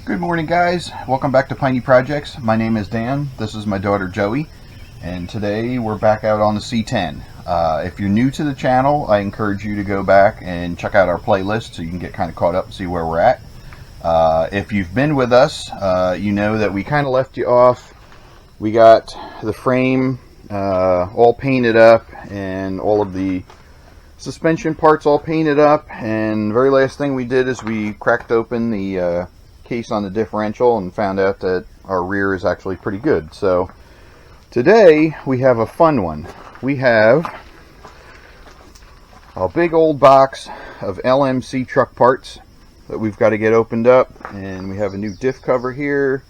Good morning, guys. Welcome back to Piney Projects. My name is Dan. This is my daughter Joey, and today we're back out on the C10. If you're new to the channel, I encourage you to go back and check out our playlist so you can get kind of caught up and see where we're at. If you've been with us, you know that we kind of left you off. We got the frame all painted up and all of the suspension parts all painted up, and the very last thing we did is we cracked open the case on the differential and found out that our rear is actually pretty good. So today we have a fun one. We have a big old box of LMC truck parts that we've got to get opened up, and we have a new diff cover here,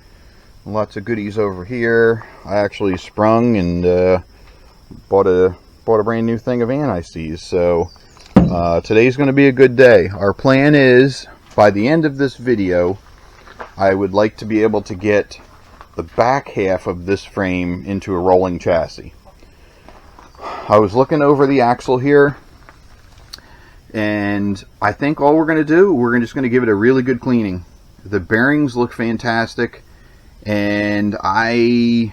lots of goodies over here. I actually sprung and bought a brand new thing of anti-seize. So today's going to be a good day. Our plan is, by the end of this video, I would like to be able to get the back half of this frame into a rolling chassis. I was looking over the axle here, and I think all we're going to do, we're just going to give it a really good cleaning. The bearings look fantastic, and I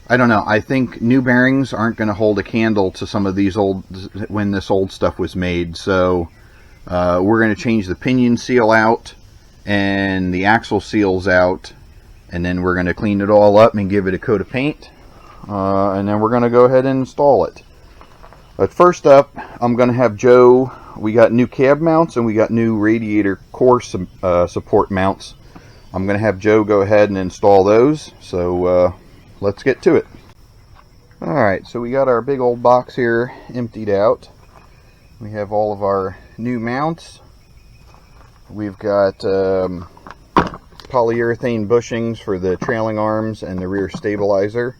don't know, I think new bearings aren't going to hold a candle to some of these old, when this old stuff was made. So we're going to change the pinion seal out and the axle seals out, and then we're going to clean it all up and give it a coat of paint, and then we're going to go ahead and install it. But first up, I'm going to have Joe, we got new cab mounts and we got new radiator core support mounts. I'm going to have Joe go ahead and install those, so let's get to it. Alright, so we got our big old box here emptied out. We have all of our new mounts. We've got polyurethane bushings for the trailing arms and the rear stabilizer.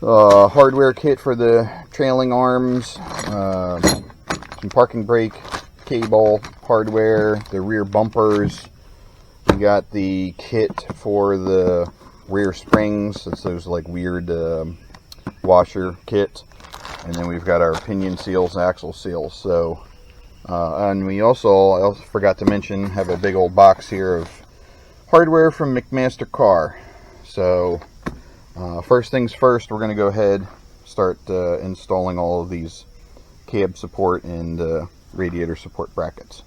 Hardware kit for the trailing arms. Some parking brake cable hardware. The rear bumpers. We got the kit for the rear springs. It's those like weird washer kit. And then we've got our pinion seals and axle seals. So and we also, I also forgot to mention, have a big old box here of hardware from McMaster Car. So first things first, we're going to go ahead start installing all of these cab support and radiator support brackets.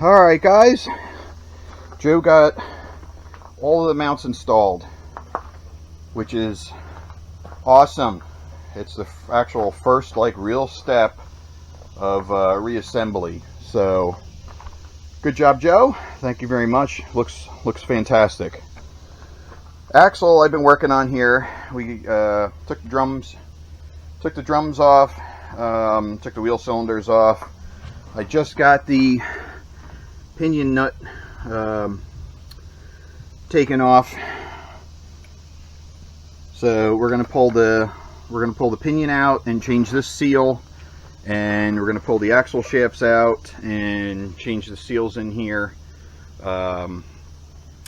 Alright guys, Joe got all of the mounts installed, which is awesome. It's the actual first like real step of reassembly. So good job, Joe. Thank you very much. Looks fantastic. Axle I've been working on here. We took the drums off, took the wheel cylinders off. I just got the pinion nut taken off, so we're going to pull the pinion out and change this seal, and we're going to pull the axle shafts out and change the seals in here, and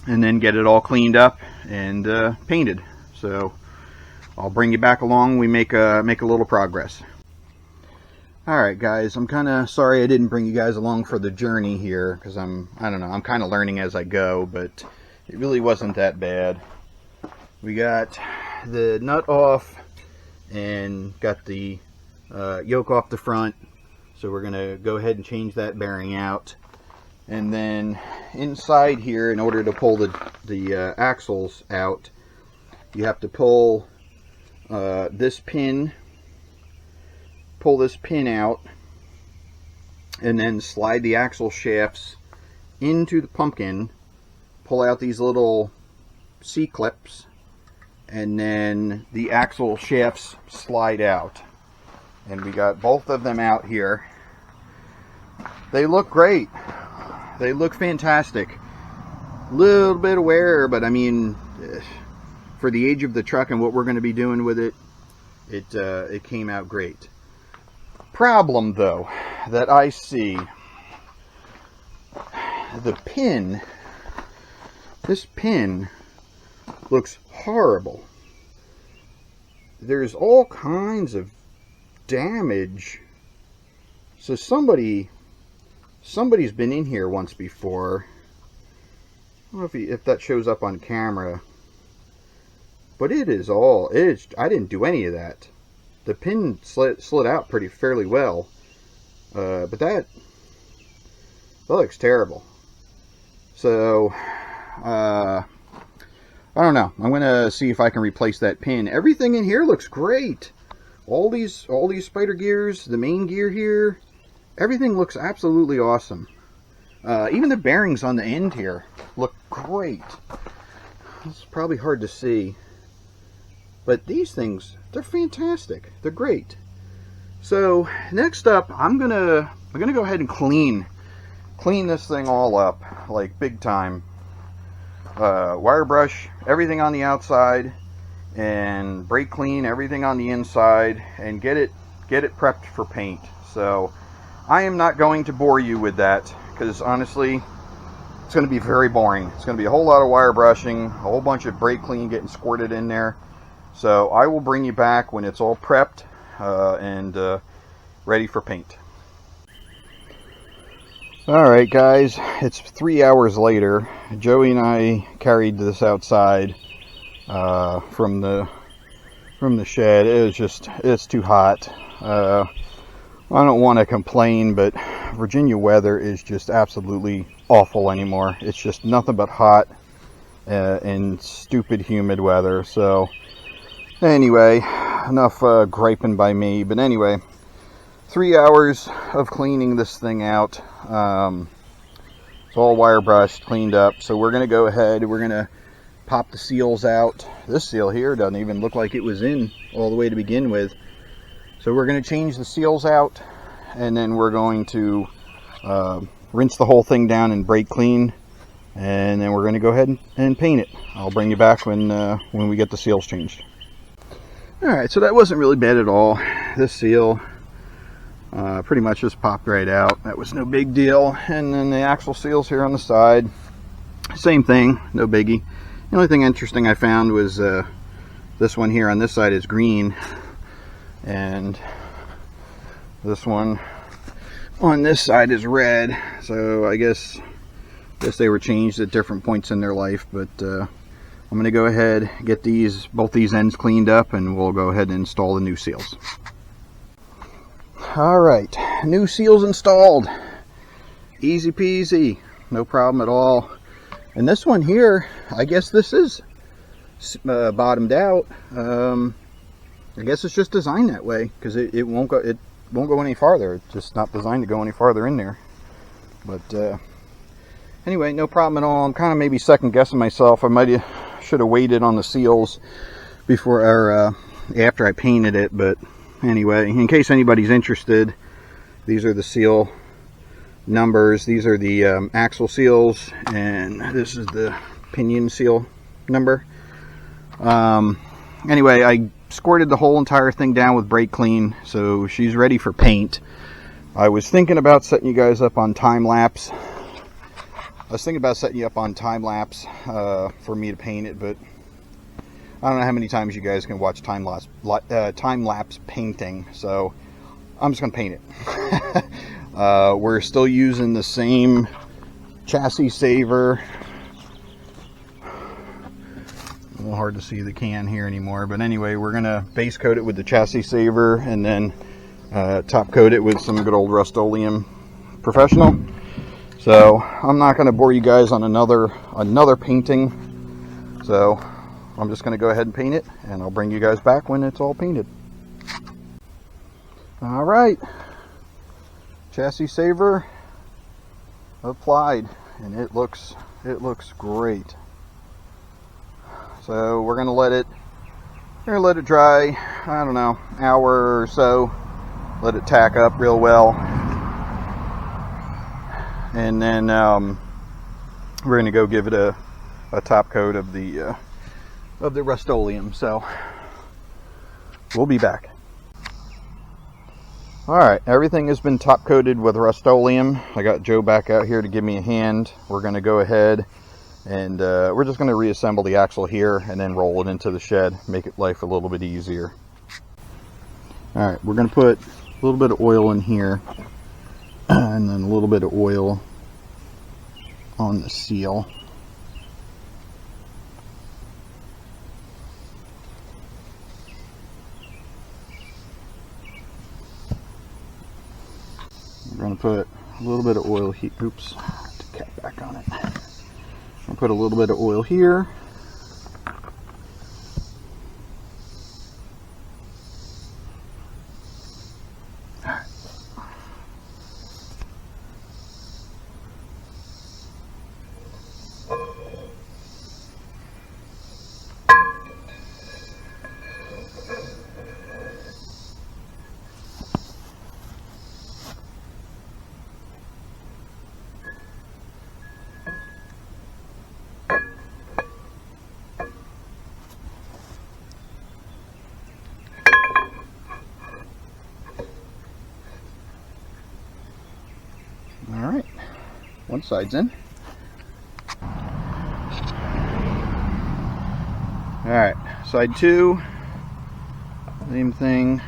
then get it all cleaned up and painted. So I'll bring you back along. We make a little progress. Alright guys, I'm kind of sorry I didn't bring you guys along for the journey here, because I don't know, I'm kind of learning as I go, but it really wasn't that bad. We got the nut off and got the yoke off the front, so we're going to go ahead and change that bearing out. And then inside here, in order to pull the axles out, you have to pull this pin out, and then slide the axle shafts into the pumpkin, pull out these little C-clips, and then the axle shafts slide out. And we got both of them out here. They look great. They look fantastic. Little bit of wear, but I mean, for the age of the truck and what we're going to be doing with it, it came out great. Problem though that I see, the pin, this pin looks horrible. There's all kinds of damage. So somebody's been in here once before. I don't know if that shows up on camera, but I didn't do any of that. The pin slid out fairly well, but that looks terrible. So I don't know. I'm gonna see if I can replace that pin. Everything in here looks great. All these spider gears, the main gear here, everything looks absolutely awesome. Even the bearings on the end here look great. It's probably hard to see, but these things, they're fantastic. They're great. So next up, I'm gonna go ahead and clean this thing all up, like big time. Wire brush everything on the outside, and brake clean everything on the inside, and get it prepped for paint. So I am not going to bore you with that, because honestly, it's going to be very boring. It's going to be a whole lot of wire brushing, a whole bunch of brake clean getting squirted in there. So I will bring you back when it's all prepped and ready for paint. Alright guys, it's 3 hours later. Joey and I carried this outside from the shed. It's too hot. I don't want to complain, but Virginia weather is just absolutely awful anymore. It's just nothing but hot and stupid humid weather. So anyway, enough griping by me. But anyway, 3 hours of cleaning this thing out. It's all wire brushed, cleaned up. So we're going to go ahead, we're going to pop the seals out. This seal here doesn't even look like it was in all the way to begin with. So we're going to change the seals out, and then we're going to rinse the whole thing down and brake clean, and then we're going to go ahead and paint it. I'll bring you back when we get the seals changed. Alright, so that wasn't really bad at all. This seal pretty much just popped right out. That was no big deal. And then the axle seals here on the side, same thing, no biggie. The only thing interesting I found was this one here on this side is green, and this one on this side is red. So I guess they were changed at different points in their life. But I'm going to go ahead, get both these ends cleaned up, and we'll go ahead and install the new seals. Alright, new seals installed. Easy peasy, no problem at all. And this one here, I guess this is bottomed out. I guess it's just designed that way, because it won't go any farther. It's just not designed to go any farther in there. But anyway, no problem at all. I'm kind of maybe second guessing myself. I should have waited on the seals before or after I painted it. But anyway, in case anybody's interested, these are the seal numbers. These are the axle seals, and this is the pinion seal number. Anyway, I squirted the whole entire thing down with brake clean, so she's ready for paint. I was thinking about setting you guys up on time lapse. For me to paint it, but I don't know how many times you guys can watch time lapse painting, so I'm just gonna paint it. We're still using the same chassis saver. A little hard to see the can here anymore, but anyway, we're gonna base coat it with the chassis saver, and then top coat it with some good old Rust-Oleum Professional. So I'm not going to bore you guys on another painting. So I'm just going to go ahead and paint it, and I'll bring you guys back when it's all painted. All right, chassis saver applied, and it looks great. So we're going to let it dry, I don't know, hour or so. Let it tack up real well, and then we're going to go give it a top coat of the Rust-Oleum. So we'll be back. All right, everything has been top coated with Rust-Oleum. I got Joe back out here to give me a hand. We're going to go ahead and we're just going to reassemble the axle here and then roll it into the shed, make it life a little bit easier. All right, we're going to put a little bit of oil in here and then a little bit of oil on the seal. We're going to put a little bit of oil here. Oops, put the cap back on it. I'll put a little bit of oil here. All right, one side's in. All right, side two, same thing.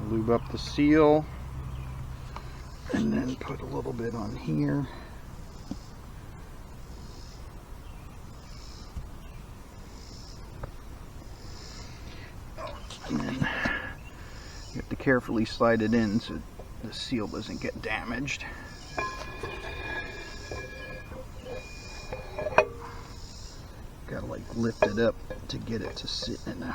Lube up the seal and then put a little bit on here. And then you have to carefully slide it in so the seal doesn't get damaged. Gotta like lift it up to get it to sit in there.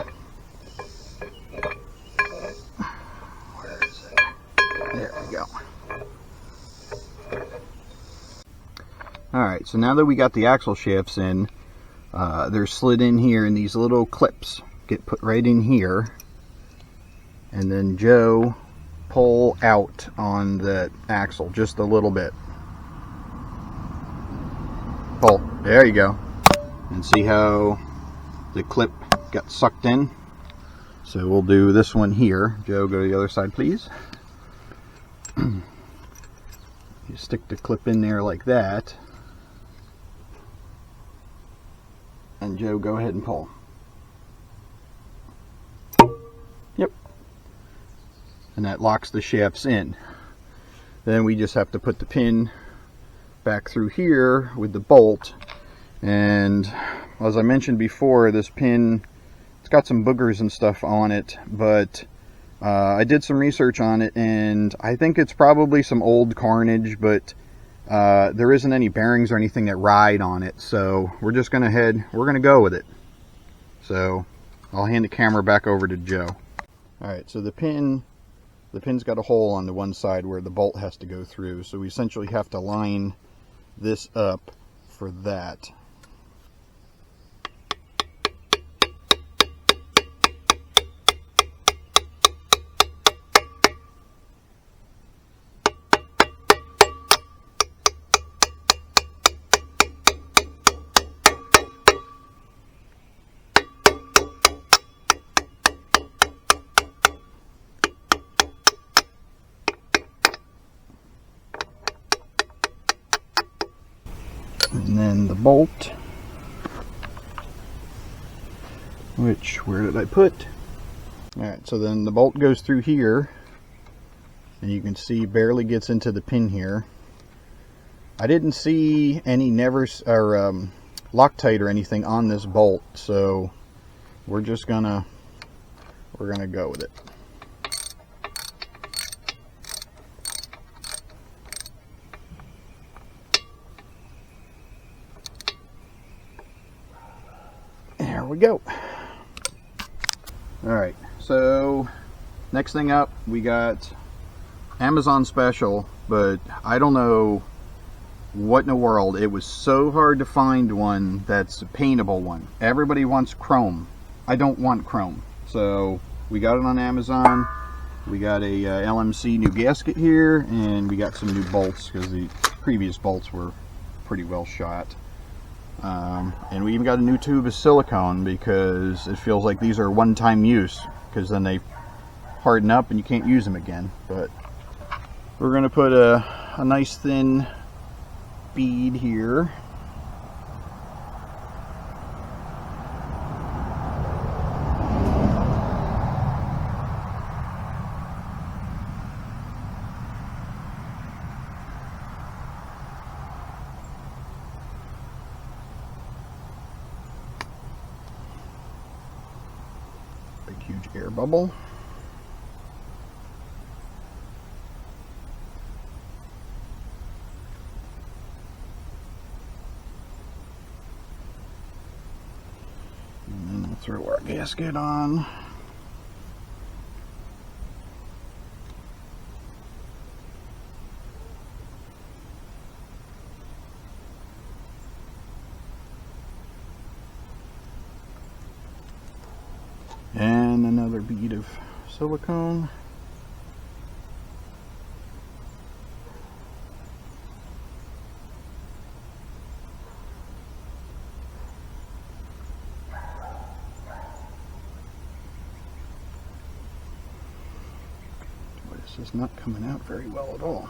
Where is it? There we go. Alright, so now that we got the axle shafts in, they're slid in here, and these little clips get put right in here, and then Joe pull out on the axle just a little bit. Pull. There you go. And see how the clip got sucked in? So we'll do this one here. Joe, go to the other side, please. You stick the clip in there like that. And Joe, go ahead and pull. Yep. And that locks the shafts in. Then we just have to put the pin back through here with the bolt. And as I mentioned before, this pin, it's got some boogers and stuff on it, but I did some research on it, and I think it's probably some old carnage, but there isn't any bearings or anything that ride on it, so we're just gonna go with it. So I'll hand the camera back over to Joe. All right, so the pin's got a hole on the one side where the bolt has to go through, so we essentially have to line this up for that. And then the bolt, where did I put? Alright, so then the bolt goes through here, and you can see barely gets into the pin here. I didn't see any Loctite or anything on this bolt, so we're gonna go with it. we go. All right, so next thing up, we got Amazon special, but I don't know what in the world. It was so hard to find one that's a paintable one. Everybody wants chrome. I don't want chrome. So we got it on Amazon. We got a LMC new gasket here, and we got some new bolts because the previous bolts were pretty well shot. And we even got a new tube of silicone because it feels like these are one-time use, because then they harden up and you can't use them again. But we're going to put a nice thin bead here. Big huge air bubble. And then we'll throw our gasket on. And another bead of silicone. Boy, this is not coming out very well at all.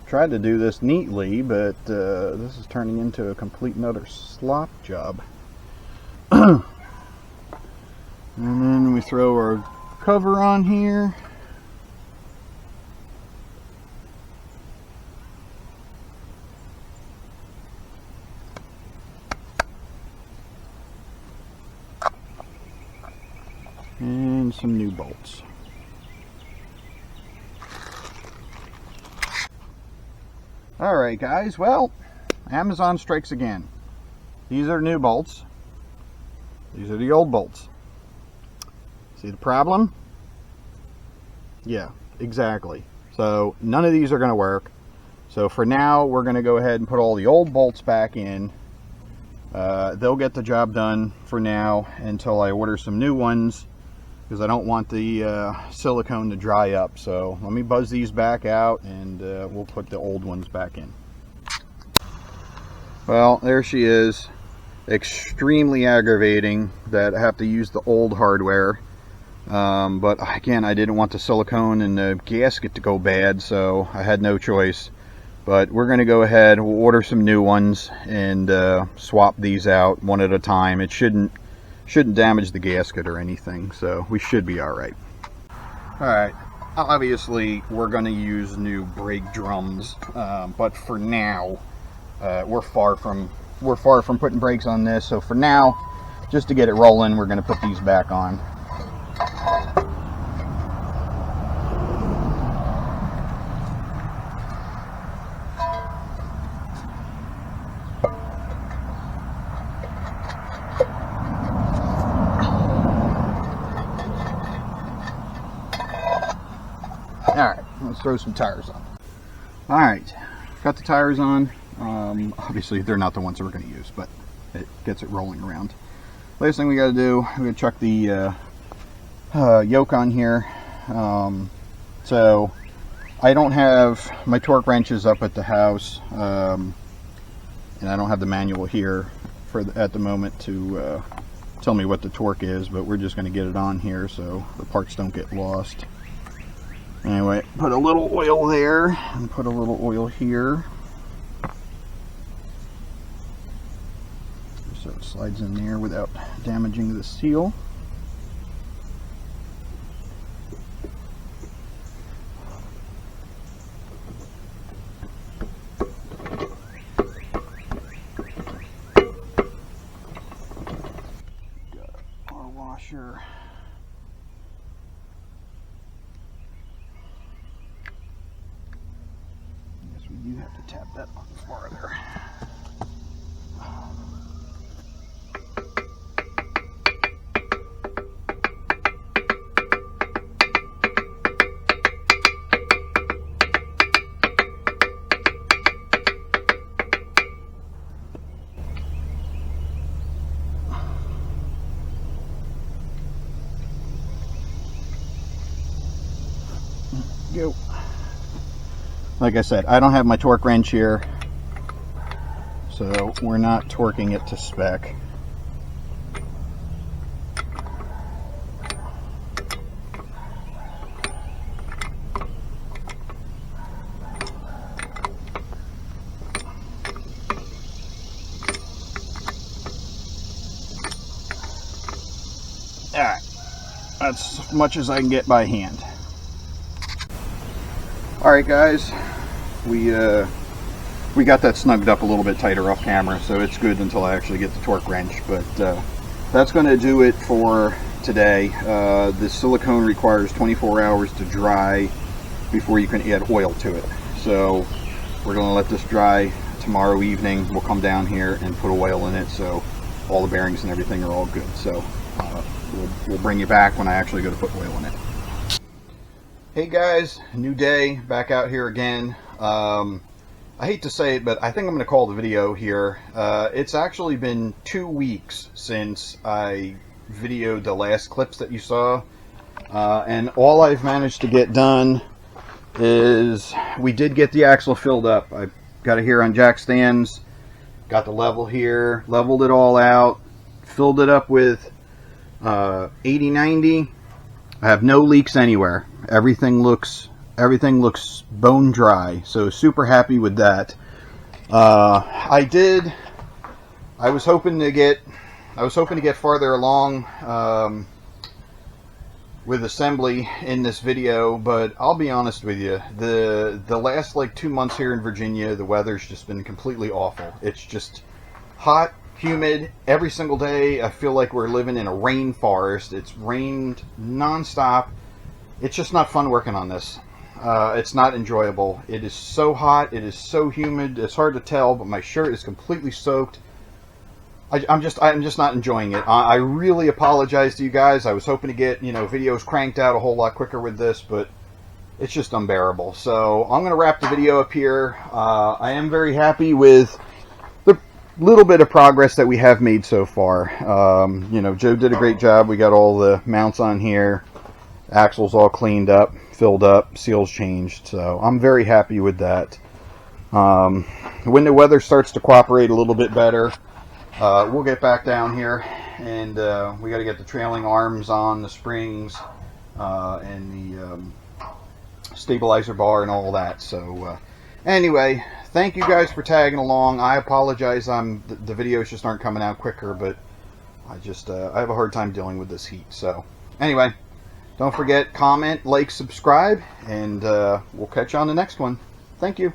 Tried to do this neatly, but this is turning into a complete and utter slop job. And then we throw our cover on here. And some new bolts. Alright guys, well, Amazon strikes again. These are new bolts. These are the old bolts. See the problem? Yeah, exactly. So none of these are going to work. So for now, we're going to go ahead and put all the old bolts back in. They'll get the job done for now until I order some new ones, because I don't want the silicone to dry up. So let me buzz these back out, and we'll put the old ones back in. Well, there she is. Extremely aggravating that I have to use the old hardware. But again, I didn't want the silicone and the gasket to go bad, so I had no choice. But we're going to go ahead, we'll order some new ones and swap these out one at a time. It shouldn't damage the gasket or anything, so we should be all right. All right, obviously we're going to use new brake drums, but for now we're far from putting brakes on this. So for now, just to get it rolling, we're going to put these back on. Alright, let's throw some tires on. Alright, got the tires on. Obviously they're not the ones that we're going to use, but it gets it rolling around. Last thing we got to do, we're going to chuck the yoke on here. So I don't have my torque wrenches up at the house, and I don't have the manual here at the moment to tell me what the torque is, but we're just going to get it on here so the parts don't get lost. Anyway, put a little oil there and put a little oil here. So it slides in there without damaging the seal. Got our washer tap that on farther. Go. Like I said, I don't have my torque wrench here, so we're not torquing it to spec. Alright, that's as much as I can get by hand. Alright guys, we got that snugged up a little bit tighter off camera, so it's good until I actually get the torque wrench. But that's going to do it for today. The silicone requires 24 hours to dry before you can add oil to it. So we're going to let this dry. Tomorrow evening we'll come down here and put oil in it, so all the bearings and everything are all good. So we'll bring you back when I actually go to put oil in it. Hey guys, new day, back out here again. I hate to say it, but I think I'm going to call the video here. It's actually been 2 weeks since I videoed the last clips that you saw. And all I've managed to get done is we did get the axle filled up. I got it here on jack stands, got the level here, leveled it all out, filled it up with 80/90. I have no leaks anywhere. Everything looks bone dry, so super happy with that. I was hoping to get farther along with assembly in this video, but I'll be honest with you, the last like 2 months here in Virginia, the weather's just been completely awful. It's just hot, humid every single day. I feel like we're living in a rainforest. It's rained nonstop. It's just not fun working on this. It's not enjoyable. It is so hot. It is so humid. It's hard to tell, but my shirt is completely soaked. I'm just not enjoying it. I really apologize to you guys. I was hoping to get, videos cranked out a whole lot quicker with this, but it's just unbearable. So I'm going to wrap the video up here. I am very happy with the little bit of progress that we have made so far. Joe did a great job. We got all the mounts on here. Axle's all cleaned up, filled up, seals changed, so I'm very happy with that. When the weather starts to cooperate a little bit better, we'll get back down here, and we got to get the trailing arms on, the springs, and the stabilizer bar and all that. So anyway, thank you guys for tagging along. I apologize, the videos just aren't coming out quicker, but I have a hard time dealing with this heat. So anyway, don't forget, comment, like, subscribe, and we'll catch you on the next one. Thank you.